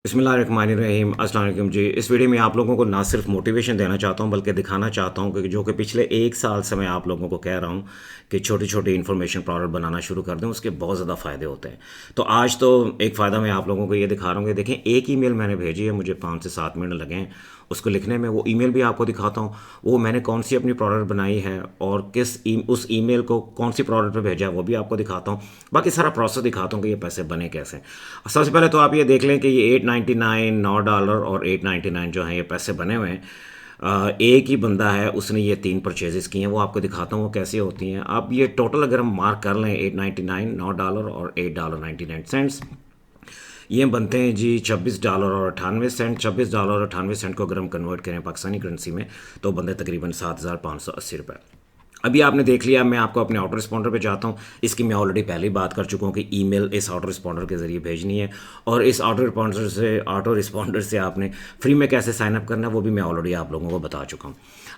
बिस्मिल्लाहिर्रहमानिर्रहीम अस्सलाम वालेकुम जी। इस वीडियो में आप लोगों को ना सिर्फ मोटिवेशन देना चाहता हूं बल्कि दिखाना चाहता हूं कि जो कि पिछले 1 साल से मैं आप लोगों को कह रहा हूं कि छोटी-छोटी इन्फॉर्मेशन प्रोडक्ट बनाना शुरू कर दें, उसके बहुत ज़्यादा फ़ायदे होते हैं। तो आज तो एक फ़ायदा मैं आप लोगों को ये दिखा रहा हूँ कि देखें, एक ईमेल मैंने भेजी है, मुझे 5 से 7 मिनट लगे हैं उसको लिखने में। वो ईमेल भी आपको दिखाता हूँ, वो मैंने कौन सी अपनी प्रोडक्ट बनाई है और उस ईमेल को कौन सी प्रोडक्ट पे भेजा है वो भी आपको दिखाता हूँ। बाकी सारा प्रोसेस दिखाता हूँ कि ये पैसे बने कैसे। सबसे पहले तो आप ये देख लें कि ये 899 $9 और 899 जो हैं ये पैसे बने हुए हैं। एक ही बंदा है, उसने ये 3 परचेजेस की हैं, वो आपको दिखाता हूँ वो कैसे होती हैं। अब ये टोटल अगर हम मार्क कर लें, 899 $9 और $8.99 ये बनते हैं जी $26.98। $26.98 को अगर हम कन्वर्ट करें पाकिस्तानी करेंसी में तो बनते तकरीबन 7,580 रुपये। अभी आपने देख लिया, मैं आपको अपने ऑटो रिस्पॉन्डर पे जाता हूँ। इसकी मैं ऑलरेडी पहले ही बात कर चुका हूँ कि ईमेल इस ऑटो रिस्पॉन्डर के ज़रिए भेजनी है, और इस ऑटो रिस्पॉन्डर से आपने फ्री में कैसे साइन अप करना है वो भी मैं ऑलरेडी आप लोगों को बता चुका हूँ।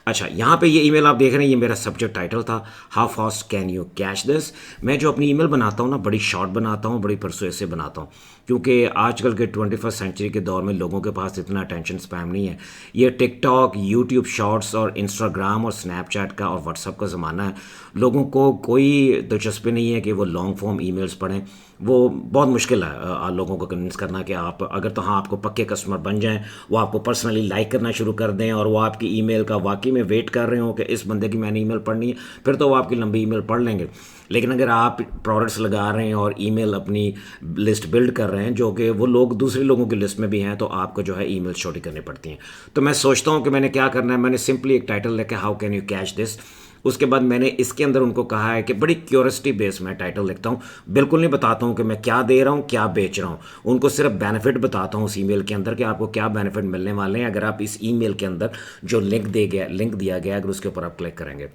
अच्छा, यहाँ पे ये ईमेल आप देख रहे हैं, ये मेरा सब्जेक्ट टाइटल था, how fast can you cash this. मैं जो अपनी ईमेल बनाता हूँ ना, बड़ी शॉर्ट बनाता हूँ, बड़ी परसुएसिव बनाता हूँ, क्योंकि आजकल के 21st सेंचुरी के दौर में लोगों के पास इतना अटेंशन स्पैम नहीं है। ये टिकटॉक, यूट्यूब शॉर्ट्स और इंस्टाग्राम और स्नैपचैट का और व्हाट्सअप का ज़माना है। लोगों को कोई दिलचस्पी नहीं है कि वो लॉन्ग फॉर्म ईमेल्स पढ़ें। वो बहुत मुश्किल है लोगों को कन्विंस करना कि आप अगर तो हाँ आपको पक्के कस्टमर बन जाएं, वो आपको पर्सनली लाइक करना शुरू कर दें और वो आपकी ईमेल का वाकई में वेट कर रहे हो कि इस बंदे की मैंने ईमेल पढ़नी है, फिर तो वो आपकी लंबी ईमेल पढ़ लेंगे। लेकिन अगर आप प्रोडक्ट्स लगा रहे हैं और ईमेल अपनी लिस्ट बिल्ड कर रहे हैं जो कि वो लोग दूसरे लोगों की लिस्ट में भी हैं, तो आपको जो है ईमेल छोटी करनी पड़ती हैं। तो मैं सोचता हूँ कि मैंने क्या करना है, मैंने सिंपली एक टाइटल लेके how can you catch this. उसके बाद मैंने इसके अंदर उनको कहा है कि बड़ी क्यूरियोसिटी बेस मैं टाइटल लिखता हूँ, बिल्कुल नहीं बताता हूँ कि मैं क्या दे रहा हूँ क्या बेच रहा हूँ। उनको सिर्फ बेनिफिट बताता हूँ उस ईमेल के अंदर कि आपको क्या बेनिफिट मिलने वाले हैं अगर आप इस ईमेल के अंदर जो लिंक दिया गया अगर उसके ऊपर आप क्लिक करेंगे।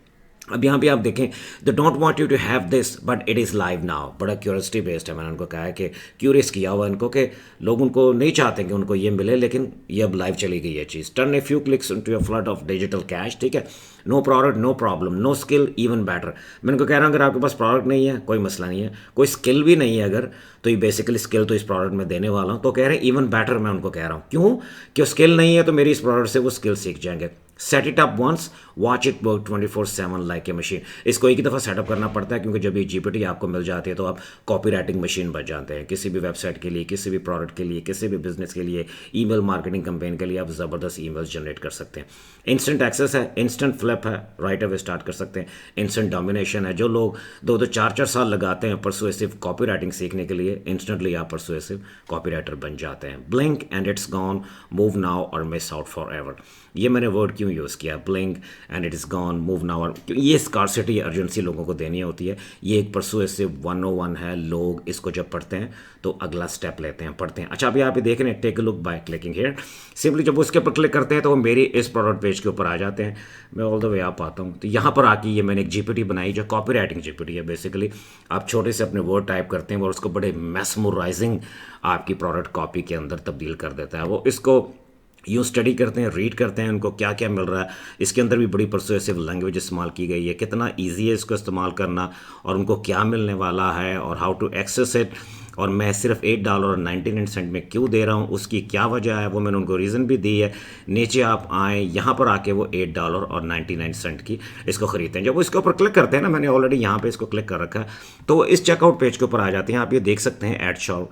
अब यहाँ पे आप देखें, the don't want you to have this but it is live now. बड़ा क्यूरियोसिटी बेस्ड है, मैंने उनको कहा है कि क्यूरियस किया हुआ इनको कि लोग उनको नहीं चाहते कि उनको ये मिले, लेकिन ये अब लाइव चली गई है चीज़। Turn a few clicks into a flood of digital cash. ठीक है, no product no problem, no skill even better. मैं उनको कह रहा हूँ अगर आपके पास प्रोडक्ट नहीं है कोई मसला नहीं है, कोई स्किल भी नहीं है अगर, तो ये बेसिकली स्किल तो इस प्रोडक्ट में देने वाला हूँ। तो कह रहे हैं इवन बेटर, मैं उनको कह रहा हूँ क्यों कि स्किल नहीं है तो मेरी इस प्रोडक्ट से वो स्किल सीख जाएंगे। Set it up once, watch it work 24/7 like a machine. इसको एक ही दफ़ा सेटअप करना पड़ता है, क्योंकि जब ये जीपीटी आपको मिल जाती है तो आप कॉपी राइटिंग मशीन बन जाते हैं। किसी भी वेबसाइट के लिए, किसी भी प्रोडक्ट के लिए, किसी भी बिजनेस के लिए, ईमेल मार्केटिंग कैंपेन के लिए आप ज़बरदस्त ईमेल्स जनरेट कर सकते हैं। इंस्टेंट एक्सेस है, इंस्टेंट फ्लिप है, राइट अवे स्टार्ट कर सकते हैं। इंस्टेंट डोमिनेशन है, जो लोग 2-4 साल लगाते हैं परसुएसिव कॉपी राइटिंग सीखने के लिए, इंस्टेंटली आप परसुएसिव कॉपी राइटर बन जाते हैं। Blink and it's gone, move now और मिस आउट फॉर एवर। ये मैंने वर्ड क्यों यूज़ किया, blink and it is gone, move now, और ये स्कार्सिटी अर्जेंसी लोगों को देनी होती है। ये एक परसुएसिव 101 है। लोग इसको जब पढ़ते हैं तो अगला स्टेप लेते हैं, पढ़ते हैं। अच्छा, अभी आप ये देख रहे हैं, take a look by clicking here. Simply जब उसके ऊपर क्लिक करते हैं तो वो मेरी इस प्रोडक्ट पेज के ऊपर आ जाते हैं। मैं ऑल द वे आप आता हूँ तो यहाँ पर आके ये मैंने एक जीपीटी बनाई जो कॉपी राइटिंग जीपीटी है। बेसिकली आप छोटे से अपने वर्ड टाइप करते हैं और उसको बड़े मैस्मराइजिंग आपकी प्रोडक्ट कॉपी के अंदर तब्दील कर देता है। वो इसको यूँ स्टडी करते हैं, रीड करते हैं, उनको क्या क्या मिल रहा है। इसके अंदर भी बड़ी परसुएसिव लैंग्वेज इस्तेमाल की गई है, कितना ईजी है इसको इस्तेमाल करना और उनको क्या मिलने वाला है और हाउ टू एक्सेस इट। और मैं सिर्फ $8.99 में क्यों दे रहा हूँ, उसकी क्या वजह है, वो मैंने उनको रीज़न भी दी है। नीचे आप आएँ, यहाँ पर आके वो $8.99 की इसको ख़रीदते हैं। जब वो इसके ऊपर क्लिक करते हैं ना, मैंने ऑलरेडी यहाँ पे इसको क्लिक कर रखा है, तो वो इस चेकआउट पेज के ऊपर आ जाते हैं। आप ये देख सकते हैं, एड शॉप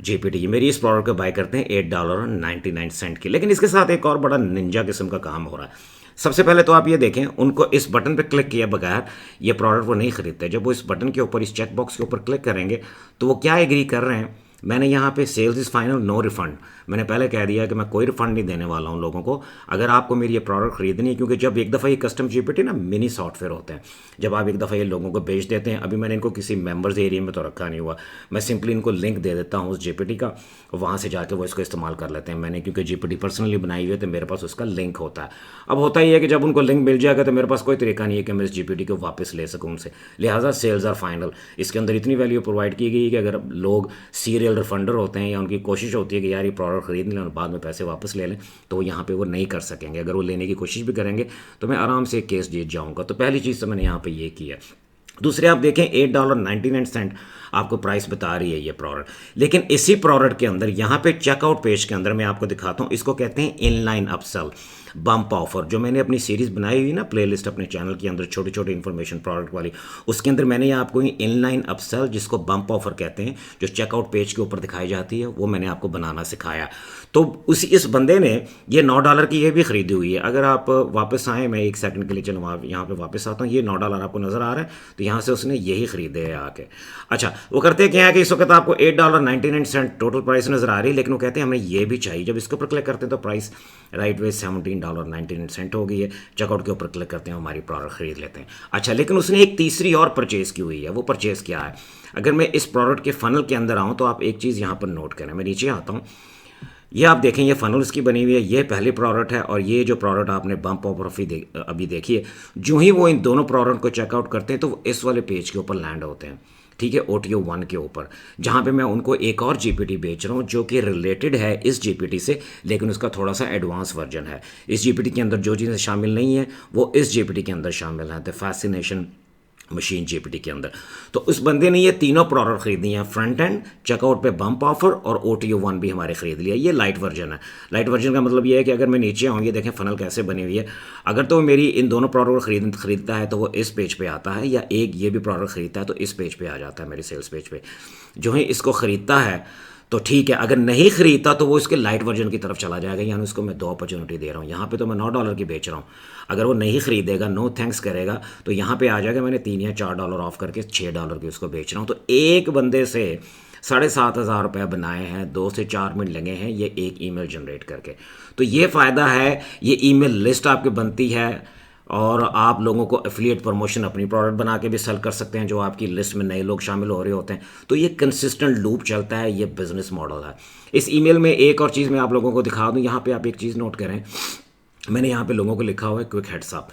जीपीटी मेरी इस प्रोडक्ट को बाय करते हैं $8.99 की। लेकिन इसके साथ एक और बड़ा निंजा किस्म का काम हो रहा है। सबसे पहले तो आप ये देखें, उनको इस बटन पे क्लिक किए बगैर ये प्रोडक्ट वो नहीं खरीदते। जब वो इस बटन के ऊपर, इस चेक बॉक्स के ऊपर क्लिक करेंगे तो वो क्या एग्री कर रहे हैं, मैंने यहाँ पे sales is final, no refund. मैंने पहले कह दिया कि मैं कोई रिफंड नहीं देने वाला हूँ लोगों को अगर आपको मेरी ये प्रोडक्ट खरीदनी है। क्योंकि जब एक दफ़ा ये कस्टम जीपीटी ना मिनी सॉफ्टवेयर होते हैं, जब आप एक दफ़ा ये लोगों को बेच देते हैं। अभी मैंने इनको किसी मेंबर्स एरिया में तो रखा नहीं हुआ, मैं सिंपली इनको लिंक दे देता हूँ उस जीपीटी का, वहाँ से जाके वो इसको इस्तेमाल कर लेते हैं। मैंने क्योंकि जीपीटी पर्सनली बनाई हुई है तो मेरे पास उसका लिंक होता है। अब होता ही है कि जब उनको लिंक मिल जाएगा तो मेरे पास कोई तरीका नहीं है कि मैं इस जीपीटी को वापस ले सकूँ उनसे। लिहाजा सेल्स आर फाइनल, इसके अंदर इतनी वैल्यू प्रोवाइड की गई है कि अगर लोग सीरियल रिफंडर होते हैं या उनकी कोशिश होती है कि यार ये प्रोडक्ट खरीद लें और बाद में पैसे वापस ले लें, तो वो यहाँ पे वो नहीं कर सकेंगे। अगर वो लेने की कोशिश भी करेंगे तो मैं आराम से केस जीत जाऊँगा। तो पहली चीज़ तो मैंने यहाँ पे ये की है। दूसरे आप देखें, $8.99 आपको प्राइस बता रही है ये प्रोडक्ट। लेकिन इसी प्रोडक्ट के अंदर यहाँ पे चेकआउट पेज के अंदर मैं आपको दिखाता हूँ, इसको कहते हैं इनलाइन अपसेल बम्प ऑफर। जो मैंने अपनी सीरीज़ बनाई हुई ना प्लेलिस्ट अपने चैनल के अंदर छोटी छोटी इन्फॉर्मेशन प्रोडक्ट वाली, उसके अंदर मैंने आपको इनलाइन अपसेल जिसको बम्प ऑफर कहते हैं, जो चेकआउट पेज के ऊपर दिखाई जाती है, वो मैंने आपको बनाना सिखाया। तो इस बंदे ने ये $9 की ये भी खरीदी हुई है। अगर आप वापस आएँ, मैं 1 सेकंड के लिए चलो यहाँ पे वापस आता हूँ, ये $9 आपको नज़र आ रहा है, तो यहाँ से उसने यही खरीदे है आके। अच्छा, वो करते क्या है कि इस वक्त आपको $8.99 टोटल प्राइस नज़र आ रही है, लेकिन वो कहते हैं हमें ये भी चाहिए। जब इसके ऊपर क्लिक करते हैं तो प्राइस राइट वे $17.99 हो गई है। चेकआउट के ऊपर क्लिक करते हैं, हमारी प्रोडक्ट खरीद लेते हैं। अच्छा, लेकिन उसने एक तीसरी और परचेज़ की हुई है। वो परचेज़ क्या है? अगर मैं इस प्रोडक्ट के फनल के अंदर आऊँ तो आप एक चीज़ यहाँ पर नोट करें। मैं नीचे आता हूँ, ये आप देखें, ये फनल इसकी बनी हुई है, ये पहली प्रोडक्ट है, और ये जो प्रोडक्ट आपने बम्प ऑफर अभी देखी है, जो ही वो इन दोनों प्रोडक्ट को चेकआउट करते हैं तो वो इस वाले पेज के ऊपर लैंड होते हैं, ठीक है, OTO 1 के ऊपर, जहाँ पे मैं उनको एक और GPT बेच रहा हूँ जो कि रिलेटेड है इस GPT से, लेकिन उसका थोड़ा सा एडवांस वर्जन है। इस GPT के अंदर जो चीज़ें शामिल नहीं है वो इस GPT के अंदर शामिल हैं, द फैसिनेशन मशीन GPT के अंदर। तो उस बंदे ने ये तीनों प्रोडक्ट खरीदी हैं, फ्रंट एंड, चेकआउट पे बम्प ऑफर और OTO 1 भी हमारे खरीद लिया। ये लाइट वर्जन है। लाइट वर्जन का मतलब ये है कि अगर मैं नीचे आऊँ, ये देखें फनल कैसे बनी हुई है, अगर तो मेरी इन दोनों प्रोडक्ट खरीदता है तो वो इस पेज पे आता है, या एक ये भी प्रोडक्ट खरीदता है तो इस पेज पे आ जाता है, मेरे सेल्स पेज पे। जो ही इसको खरीदता है तो ठीक है, अगर नहीं खरीदता तो वो इसके लाइट वर्जन की तरफ चला जाएगा, यानी उसको मैं 2 अपॉर्चुनिटी दे रहा हूँ। यहाँ पे तो मैं $9 की बेच रहा हूँ, अगर वो नहीं खरीदेगा, नो थैंक्स करेगा, तो यहाँ पे आ जाएगा मैंने $3 या $4 ऑफ करके $6 की उसको बेच रहा हूँ। तो एक बंदे से 7,500 रुपये बनाए हैं, 2 से 4 मिनट लगे हैं ये एक ईमेल जनरेट करके। तो ये फ़ायदा है, ये ईमेल लिस्ट आपकी बनती है, और आप लोगों को एफिलिएट प्रमोशन अपनी प्रोडक्ट बना के भी सेल कर सकते हैं, जो आपकी लिस्ट में नए लोग शामिल हो रहे होते हैं। तो ये कंसिस्टेंट लूप चलता है, ये बिजनेस मॉडल है। इस ईमेल में एक और चीज़ मैं आप लोगों को दिखा दूं, यहाँ पे आप एक चीज़ नोट करें, मैंने यहाँ पे लोगों को लिखा हुआ है क्विक हेड्स अप।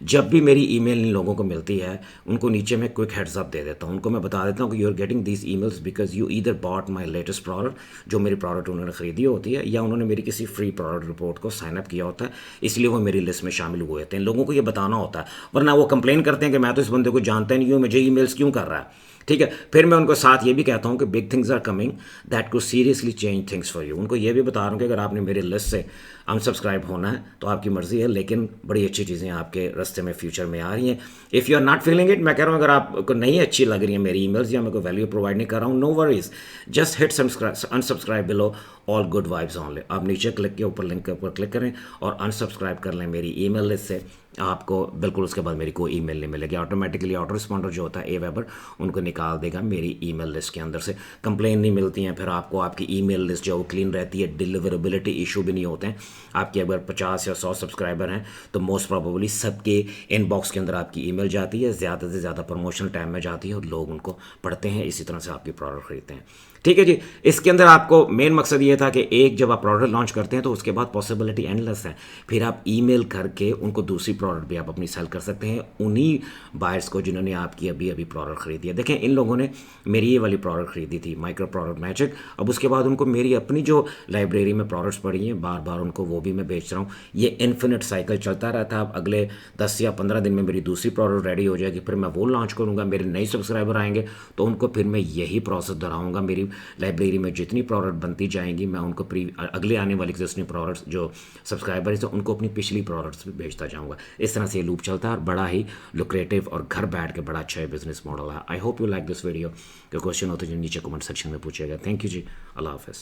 जब भी मेरी ईमेल इन लोगों को मिलती है, उनको नीचे मैं क्विक हेड्स अप दे देता हूँ। उनको मैं बता देता हूँ कि you are getting these emails because you either bought my latest product, जो मेरी प्रोडक्ट उन्होंने खरीदी होती है, या उन्होंने मेरी किसी फ्री प्रोडक्ट रिपोर्ट को साइन अप किया होता है, इसलिए वो मेरी लिस्ट में शामिल हुए होते हैं। लोगों को ये बताना होता है, वरना वो कंप्लेन करते हैं कि मैं तो इस बंदे को जानता नहीं हूँ, मुझे ईमेल्स क्यों कर रहा है। ठीक है, फिर मैं उनको साथ ये भी कहता हूँ कि big things are coming that could seriously change things for you. उनको ये भी बता रहा हूँ कि अगर आपने मेरे लिस्ट से अनसब्सक्राइब होना है तो आपकी मर्ज़ी है, लेकिन बड़ी अच्छी चीज़ें आपके रास्ते में फ्यूचर में आ रही हैं। If you are not feeling it, मैं कह रहा हूँ अगर आपको नहीं अच्छी लग रही है मेरी ईमेल्स, या मैं कोई वैल्यू प्रोवाइड नहीं कर रहा हूँ, no worries, just hit unsubscribe below, all good vibes only. आप नीचे क्लिक के ऊपर लिंक के ऊपर क्लिक करें और अनसब्सक्राइब कर लें मेरी ईमेल लिस्ट से, आपको बिल्कुल उसके बाद मेरी कोई ईमेल नहीं मिलेगी। ऑटोमेटिकली ऑटो रिस्पॉन्डर जो होता है Aweber उनको निकाल देगा मेरी ईमेल लिस्ट के अंदर से। कंप्लेन नहीं मिलती हैं, फिर आपको आपकी ईमेल लिस्ट जो क्लीन रहती है, डिलीवरेबिलिटी इशू भी नहीं होते हैं। आपके अगर 50 या 100 सब्सक्राइबर हैं तो मोस्ट प्रोबेबली सबके इनबॉक्स के अंदर आपकी ईमेल जाती है, ज़्यादा से ज़्यादा प्रमोशनल टाइम में जाती है और लोग उनको पढ़ते हैं, इसी तरह से आपकी प्रोडक्ट खरीदते हैं। ठीक है जी, इसके अंदर आपको मेन मकसद ये था कि एक जब आप प्रोडक्ट लॉन्च करते हैं तो उसके बाद पॉसिबिलिटी एंडलेस है, फिर आप ईमेल करके उनको दूसरी प्रोडक्ट भी आप अपनी सेल कर सकते हैं उन्हीं बायर्स को जिन्होंने आपकी अभी अभी प्रोडक्ट खरीदी है। देखें, इन लोगों ने मेरी ये वाली प्रोडक्ट खरीदी थी, माइक्रो प्रोडक्ट मैजिक। अब उसके बाद उनको मेरी अपनी जो लाइब्रेरी में प्रोडक्ट्स पड़ी हैं, बार बार उनको वो भी मैं बेच रहा हूँ। ये इन्फिनिट साइकिल चलता रहता है। अब अगले 10 या 15 दिन में मेरी दूसरी प्रोडक्ट रेडी हो जाएगी, फिर मैं वो लॉन्च करूँगा, मेरे नए सब्सक्राइबर आएंगे तो उनको फिर मैं यही प्रोसेस दोहराऊँगा। मेरी लाइब्रेरी में जितनी प्रोडक्ट बनती जाएंगी, मैं उनको अगले आने वाली एग्जिस्टिंग प्रोडक्ट्स जो सब्सक्राइबर्स हैं उनको अपनी पिछली प्रोडक्ट्स भी बेचता जाऊँगा। इस तरह से ये लूप चलता है और बड़ा ही लुक्रेटिव और घर बैठ के बड़ा अच्छा बिजनेस मॉडल है। I hope you like this video. कोई क्वेश्चन हो तो जो नीचे कमेंट सेक्शन में पूछेगा। थैंक यू जी, अल्लाह हाफ़िज़।